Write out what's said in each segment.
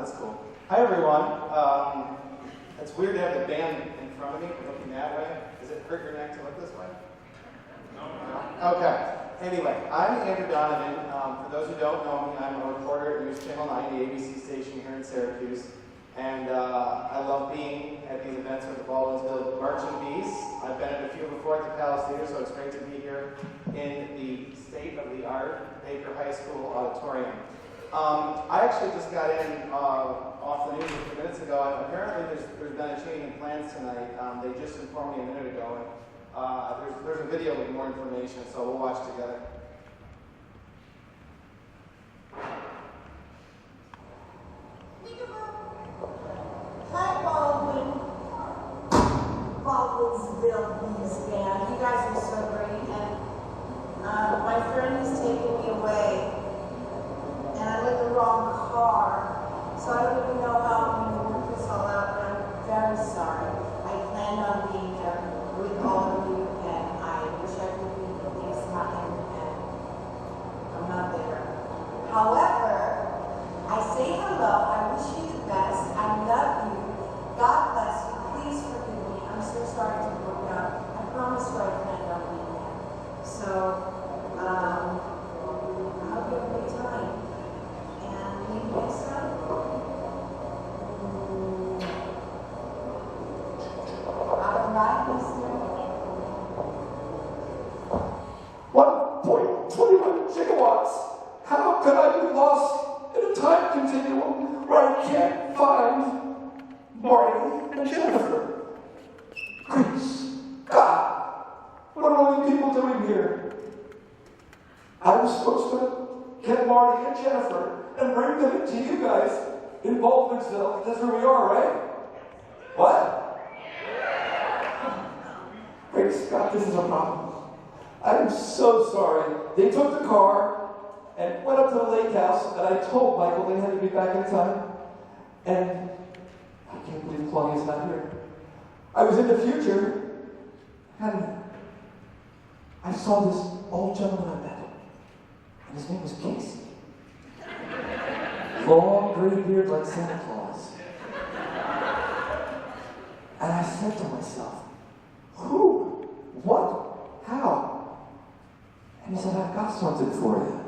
That's cool. Hi, everyone. It's weird to have the band in front of me, looking that way. Does it hurt your neck to look this way? No. Okay. Anyway, I'm Andrew Donovan. For those who don't know me, I'm a reporter at News Channel 9, the ABC station here in Syracuse. And I love being at these events with the Baldwinsville Marching Bees. I've been at a few before at the Palace Theater, so it's great to be here in the state-of-the-art Baker High School auditorium. I actually just got in off the news a few minutes ago, and apparently there's been a change in plans tonight. They just informed me a minute ago, and there's a video with more information, so we'll watch together. Hi, Baldwinsville Bees Band. You guys are so great, and my friend is taking me away, and I'm in the wrong car, so I don't even know how I'm going to work this all out, but I'm very sorry. I planned on being there with all of you, and I wish I could be next time, and I'm not there. However, I say hello, I wish you the best, I love you, God bless you, please forgive me, I'm so sorry to work out. I promise you I planned on being there. So, I hope you have a great time. And maybe next time? Alright, mister? 1.21 gigawatts. How could I be lost in a time continuum where I can't find Marty and Jennifer? Grace, God, what are all you people doing here? I was supposed to get Marty and Jennifer and bring them to you guys in Baldwinsville. That's where we are, right? What? Grace, God, this is a problem. I am so sorry. They took the car and went up to the lake house, and I told Michael they had to be back in time. And I can't believe Claudia's not here. I was in the future, and I saw this old gentleman I met, and his name was Casey. Long gray beard like Santa Claus. And I said to myself, who? What? How? And he said, I've got something for you.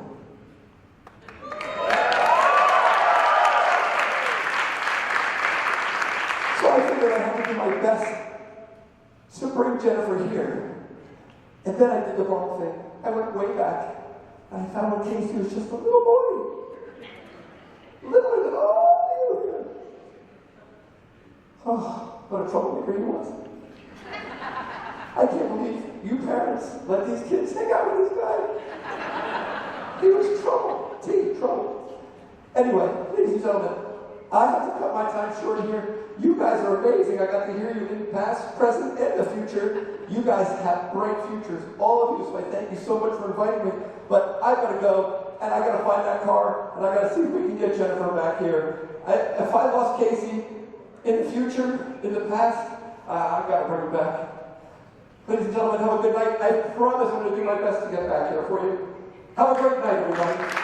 So I figured I had to do my best to bring Jennifer here. And then I did the wrong thing. I went way back, and I found when Casey was just a little boy. Little, little. Oh, what a troublemaker he was. I can't believe you parents let these kids hang out with this guy. He was trouble, deep trouble. Anyway, ladies and gentlemen, I have to cut my time short here. You guys are amazing. I got to hear you in the past, present, and the future. You guys have bright futures, all of you, so I thank you so much for inviting me. But I've got to go, and I got to find that car, and I got to see if we can get Jennifer back here. If I lost Casey in the future, in the past, I've got to bring him back. Ladies and gentlemen, have a good night. I promise I'm going to do my best to get back here for you. Have a great night, everybody.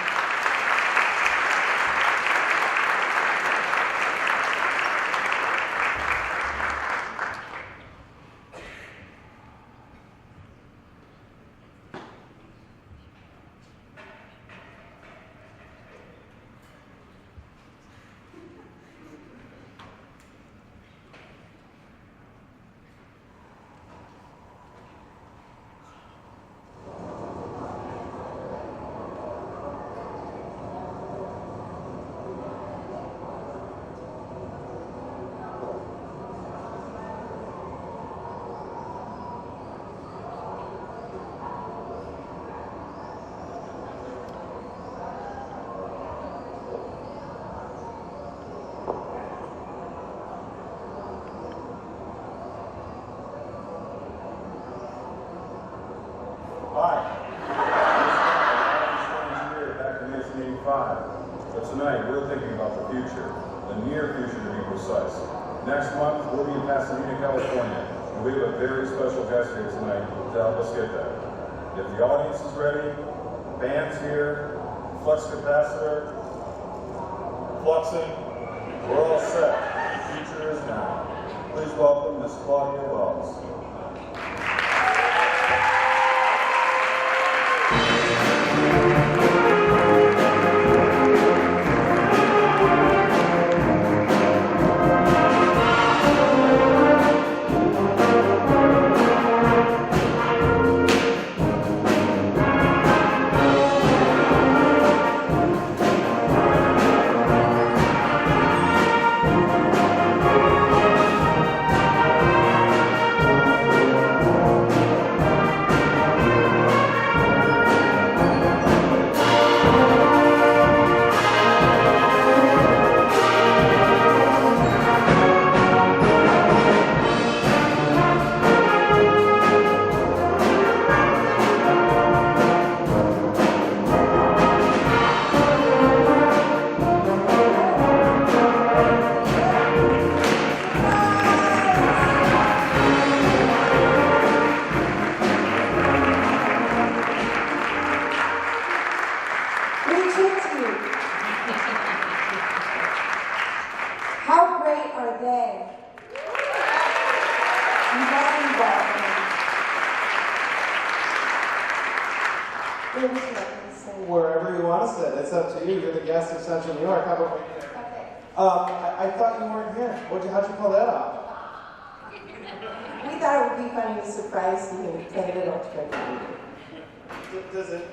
But tonight, we're thinking about the future, the near future to be precise. Next month, we'll be in Pasadena, California, and we have a very special guest here tonight to help us get there. If the audience is ready, band's here, flux capacitor, fluxing, We're all set. The future is now. Please welcome Miss Claudia Wells. How great are they? Wherever you want to sit, it's up to you. You're the guest of Central New York. How about right here? Okay. I thought you weren't here. How'd you pull that off? We thought it would be funny to surprise you and play a little trick on you. Does it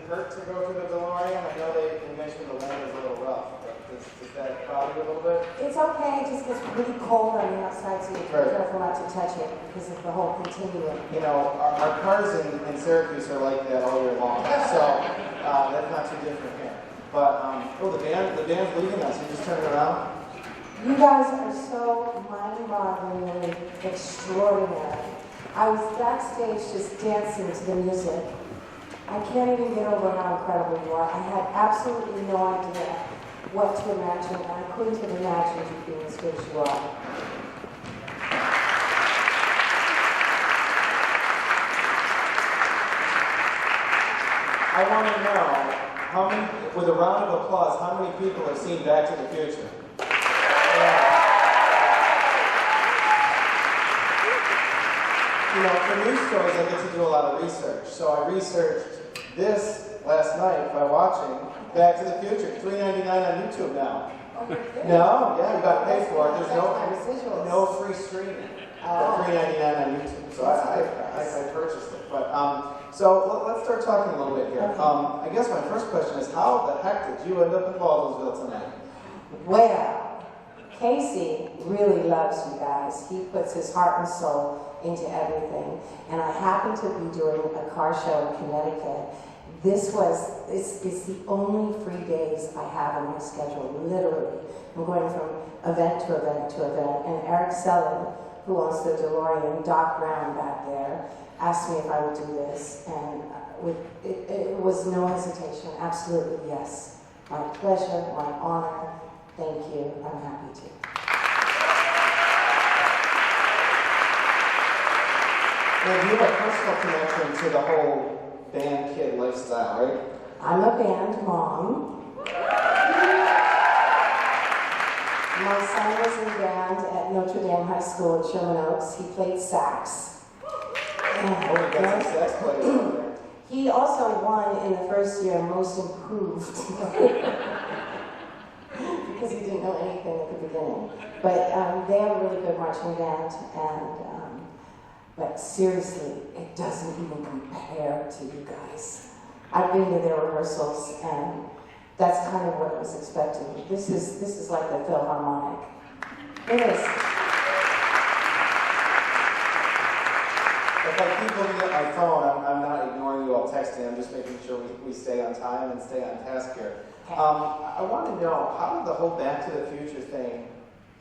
hurt to go through the DeLorean? I know they mentioned the land is a little rough, but does that bother you a little bit? It's okay, it just gets really cold on the outside, so you have to be careful not to touch it because of the whole continuum. You know, our cars in Syracuse are like that all year long, so that's not too different here. But, the band's leaving us. You just turn it around. You guys are so mind-bogglingly extraordinary. I was backstage just dancing to the music. I can't even get over how incredible you are. I had absolutely no idea what to imagine, and I couldn't have imagined you being as good as you are. I want to know, how many, with a round of applause, how many people have seen Back to the Future? You know, for news stories, I get to do a lot of research. So I researched this last night by watching Back to the Future. $3.99 on YouTube now. Oh, you're kidding? No, yeah, you got to pay for it. There's Visuals. no free streaming. $3.99 on YouTube. So I purchased it. But so let's start talking a little bit here. Okay. I guess my first question is, how the heck did you end up in Baldwinsville tonight? Well, Casey really loves you guys. He puts his heart and soul into everything. And I happen to be doing a car show in Connecticut. It's the only free days I have in my schedule, literally. I'm going from event to event to event. And Eric Sellin, who owns the DeLorean, Doc Brown back there, asked me if I would do this. And it was no hesitation, absolutely yes. My pleasure, my honor. Thank you, I'm happy to. Now, you have a personal connection to the whole band kid lifestyle, right? I'm a band mom. My son was in band at Notre Dame High School at Sherman Oaks. He played sax. Oh, you got some sax players out there. He also won in the first year Most Improved. Because he didn't know anything at the beginning. But they have a really good marching band, and but seriously, it doesn't even compare to you guys. I've been to their rehearsals, and that's kind of what I was expecting. This is like the Philharmonic. It is. If I keep looking at my phone, I'm not ignoring you all texting. I'm just making sure we stay on time and stay on task here. Okay. I want to know, how did the whole Back to the Future thing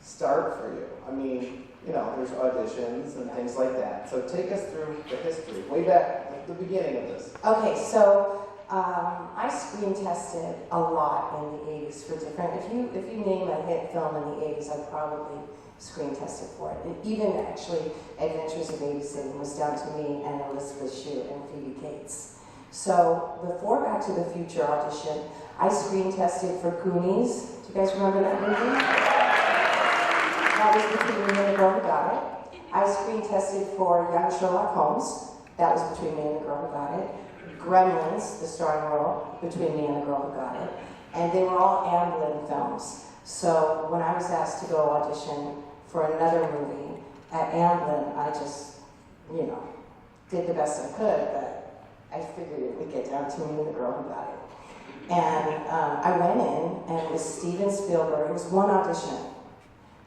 start for you? I mean, you know, there's auditions and things like that. So take us through the history, way back at the beginning of this. Okay, so I screen tested a lot in the 80s for different. If you name a hit film in the 80s, I probably screen tested for it. And even actually, Adventures of Babysitting was down to me and Elizabeth Shue and Phoebe Cates. So before Back to the Future audition, I screen tested for Goonies. Do you guys remember that movie? That was between me and the girl who got it. I screen tested for Young Sherlock Holmes. That was between me and the girl who got it. Gremlins, the starring role, between me and the girl who got it. And they were all Amblin films. So when I was asked to go audition for another movie at Amblin, I just, you know, did the best I could, but I figured it would get down to me and the girl who got it. And I went in, and it was Steven Spielberg. It was one audition.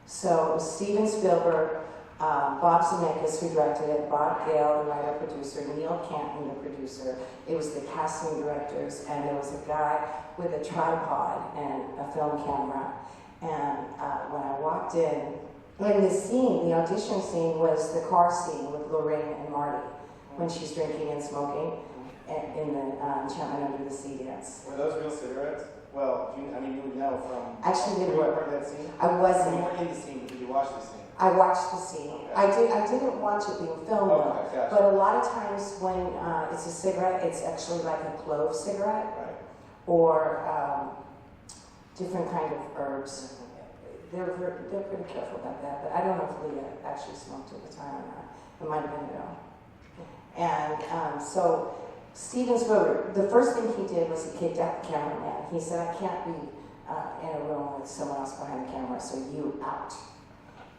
So it was Steven Spielberg, Bob Zemeckis, who directed it, Bob Gale, the writer-producer, Neil Canton, the producer. It was the casting directors, and there was a guy with a tripod and a film camera. And when I walked in the scene, the audition scene was the car scene with Lorraine and Marty, when she's drinking and smoking in the Enchantment Under the Sea dance. Were those real cigarettes? Well, you would know from... Actually, Have you ever heard that scene? I wasn't. You were in the scene, but did you watch the scene? I watched the scene. Okay. I didn't watch it being filmed, though. Okay, gotcha. But a lot of times when it's a cigarette, it's actually like a clove cigarette, Right. or different kind of herbs. They're pretty careful about that, but I don't know if Leah actually smoked at the time or not. It might have been no. And so Steven Spielberg, the first thing he did was he kicked out the cameraman. He said, I can't be in a room with someone else behind the camera, so you out.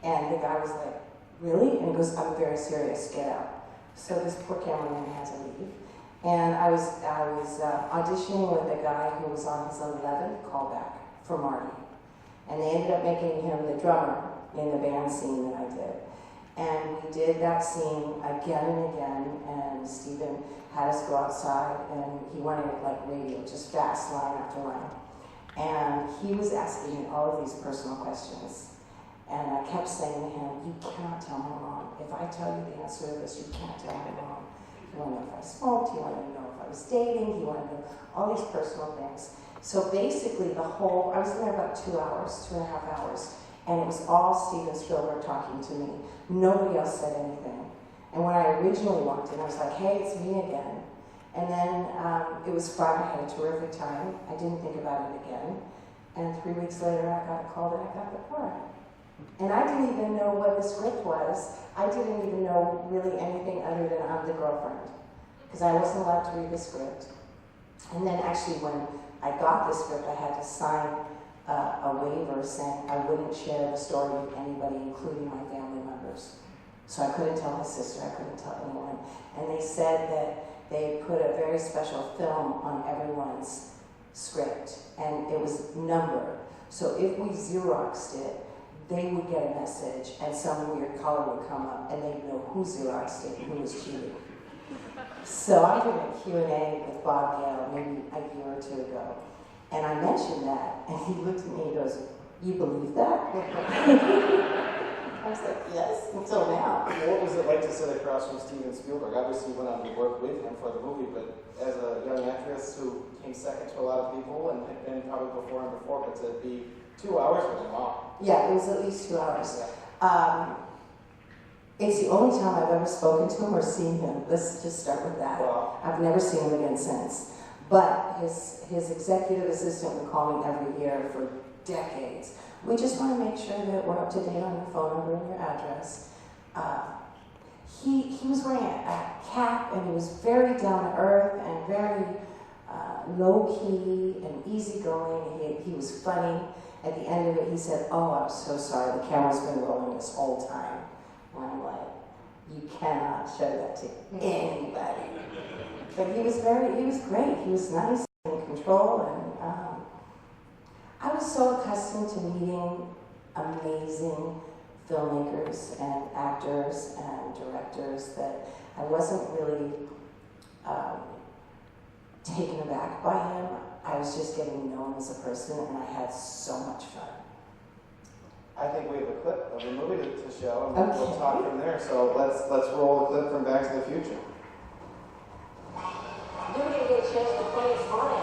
And the guy was like, really? And he goes, I'm very serious, get out. So this poor cameraman had to leave. And I was auditioning with a guy who was on his 11th callback for Marty. And they ended up making him the drummer in the band scene that I did. And we did that scene again and again, and Steven had us go outside, and he wanted it like radio, just fast, line after line. And he was asking me all of these personal questions. And I kept saying to him, you cannot tell my mom. If I tell you the answer to this, you can't tell my mom. You want to know if I smoked, you want to know if I was dating, you want to know all these personal things. So basically I was there about 2 hours, 2.5 hours, and it was all Steven Spielberg talking to me. Nobody else said anything. And when I originally walked in, I was like, hey, it's me again. And then it was fun, I had a terrific time. I didn't think about it again. And 3 weeks later, I got a call that I got the part. And I didn't even know what the script was. I didn't even know really anything other than I'm the girlfriend, because I wasn't allowed to read the script. And then actually when I got the script, I had to sign a waiver saying I wouldn't share the story with anybody, including my family members. So I couldn't tell my sister, I couldn't tell anyone. And they said that they put a very special film on everyone's script, and it was numbered. So if we Xeroxed it, they would get a message, and some weird color would come up, and they'd know who Xeroxed it and who was cheating. So I did a Q&A with Bob Gale maybe a year or two ago, and I mentioned that, and he looked at me and goes, you believe that? I was like, yes, until now. What was it like to sit across from Steven Spielberg? Obviously you went on to work with him for the movie, but as a young actress who came second to a lot of people and had been probably before and before, but to be 2 hours with him, wow. Yeah, it was at least 2 hours. It's the only time I've ever spoken to him or seen him. Let's just start with that. Wow. I've never seen him again since. But his executive assistant would call me every year for decades. We just want to make sure that we're up to date on your phone number and your address. He was wearing a cap, and he was very down to earth and very low-key and easygoing. He was funny. At the end of it, he said, oh, I'm so sorry, the camera's been rolling this whole time. And I'm like, you cannot show that to anybody. But he was great. He was nice and in control. And I was so accustomed to meeting amazing filmmakers and actors and directors that I wasn't really taken aback by him. I was just getting known as a person, and I had so much fun. I think we have a clip of the movie to show, and Okay. we'll talk from there. So let's roll a clip from Back to the Future. You're going to get a chance to play as Marty.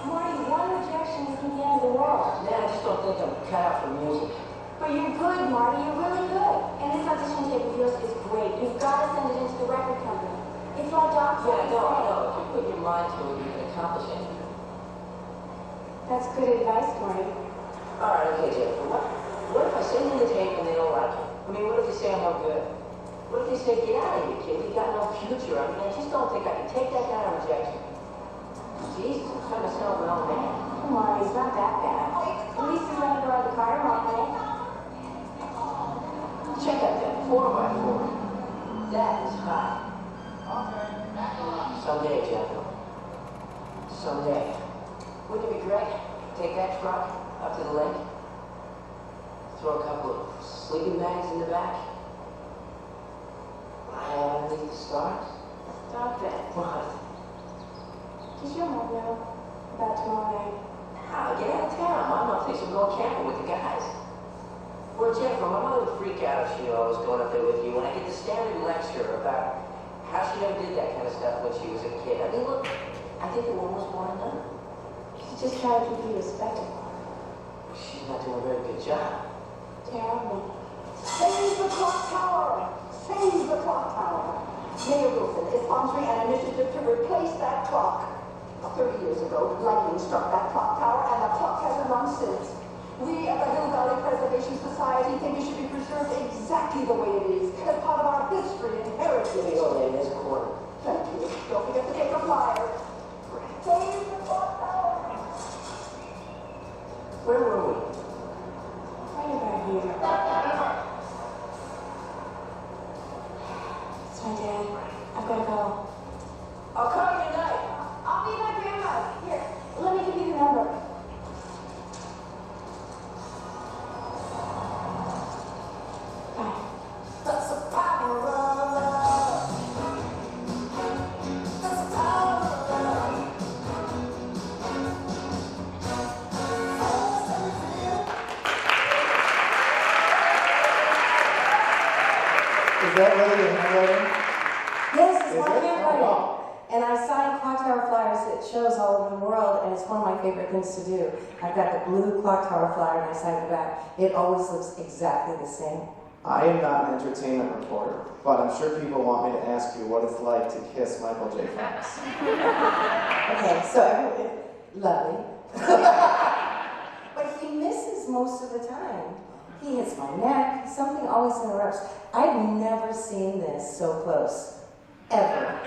Marty, one rejection is the end of the world. Man, I just don't think I'm cut out for music. But you're good, Marty. You're really good. And this audition tape of yours is great. You've got to send it into the record company. It's like Doc Yeah, said. no. If you put your mind to it, you can accomplish anything. That's good advice, Marty. All right, okay, Jennifer. What if I send them the tape and they don't like it? I mean, what if they say I'm no good? What if they say, get out of here, kid, you got no future? I mean, I just don't think I can take that kind of rejection. Jesus, I'm trying to sell my own man. Come on, it's not that bad. At least he's letting go of the car tomorrow. Check out that 4x4. That is hot. Someday, Jeff. Someday. Wouldn't it be great? Take that truck up to the lake, throw a couple of sleeping bags in the back, lie underneath the stars. Stop it. What? Does your mom know about tomorrow night? Ah, get out of town. My mom thinks I'm going camping with the guys. Well, Jennifer, my mother would freak out if she knew I was going up there with you, and I get the standard lecture about how she never did that kind of stuff when she was a kid. I mean, look, I think the woman was born done. She's just trying to keep you respectable. She's not doing a very good job. Terrible. Save the clock tower! Save the clock tower! Mayor Wilson is sponsoring an initiative to replace that clock. 30 years ago, lightning struck that clock tower, and the clock hasn't run since. We at the Hill Valley Preservation Society think it should be preserved exactly the way it is, as part of our history and heritage. Oh, in this corner. Thank you. Don't forget to take a flyer. Save the clock tower! Where were we? Right about here. It's my dad. I've got to go. I'll call you tonight. I'll be my grandma. Here, let me give you the number. Bye. That's the power of love. That's the power of love. Is that really your handwriting? Yes, it's Is my it? handwriting. Oh, wow. And I sign clock tower flyers at shows all over the world, and it's one of my favorite things to do. I've got the blue clock tower flyer, and I sign the back. It always looks exactly the same. I am not an entertainment reporter, but I'm sure people want me to ask you what it's like to kiss Michael J. Fox. Okay, so lovely. But he misses most of the time. He hits my neck. Something always interrupts. I've never seen this so close, ever.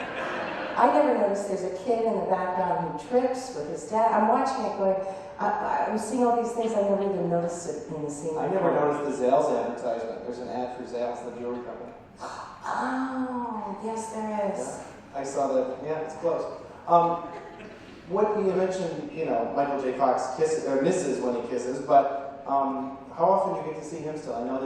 I never noticed there's a kid in the background who trips with his dad. I'm watching it going, I'm seeing all these things I never even noticed it in the scene. I never noticed the Zales advertisement. There's an ad for Zales, the jewelry company. Oh, yes there is. Yeah, I saw that. Yeah, it's close. What you mentioned, Michael J. Fox kisses or misses when he kisses, but how often do you get to see him still? I know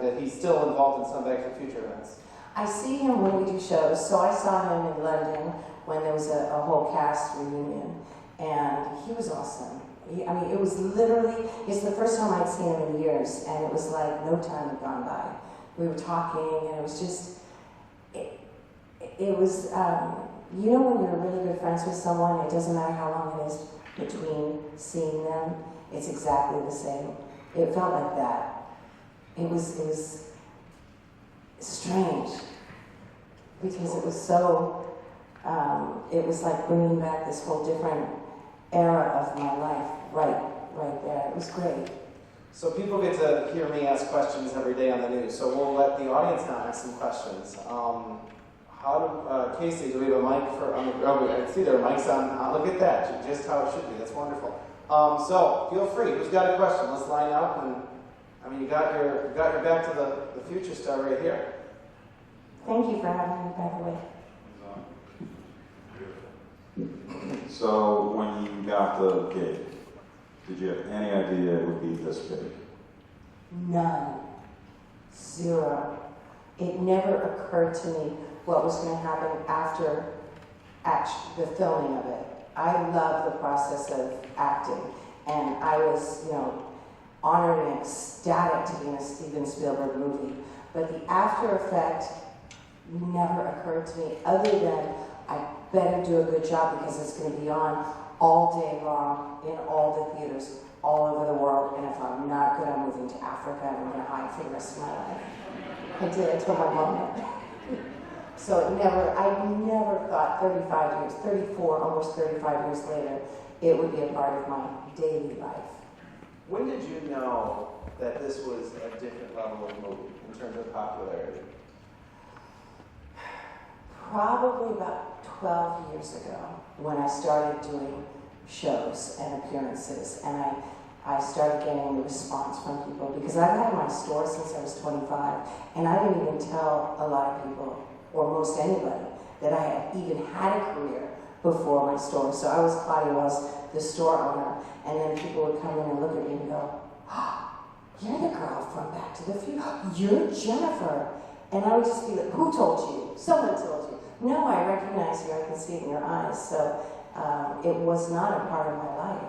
that he's still involved in some Back to the Future events. I see him when we do shows. So I saw him in London when there was a whole cast reunion, and he was awesome. It was literally, it's the first time I'd seen him in years, and it was like no time had gone by. We were talking, and it was just, it was, when you're really good friends with someone, it doesn't matter how long it is between seeing them, it's exactly the same. It felt like that. It was strange, because it was so, it was like bringing back this whole different era of my life right there. It was great. So people get to hear me ask questions every day on the news, so we'll let the audience now ask some questions. Casey, do we have a mic for, I see there are mics on, look at that, just how it should be, that's wonderful. So, feel free, who's got a question? Let's line up, and you got your Back to the Future star right here. Thank you for having me, by the way. So when you got the gig, did you have any idea it would be this big? None. Zero. It never occurred to me what was going to happen after the filming of it. I love the process of acting, and I was, honored and ecstatic to be in a Steven Spielberg movie. But the after effect never occurred to me, other than I better do a good job because it's going to be on all day long in all the theaters all over the world, and if I'm not good, I'm moving to Africa and I'm going to hide for the rest of my life. I did. I told my mom that. So I never thought 35 years, 34, almost 35 years later, it would be a part of my daily life. When did you know that this was a different level of movie in terms of popularity? Probably about 12 years ago when I started doing shows and appearances, and I started getting a response from people because I've had my store since I was 25, and I didn't even tell a lot of people, or most anybody, that I had even had a career before my store. So I was Claudia, was the store owner, and then people would come in and look at me and go, oh, you're the girl from Back to the Future. You're Jennifer. And I would just be like, who told you? Someone told you. No, I recognize you. I can see it in your eyes. So it was not a part of my life.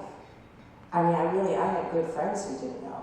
I mean, I had good friends who didn't know.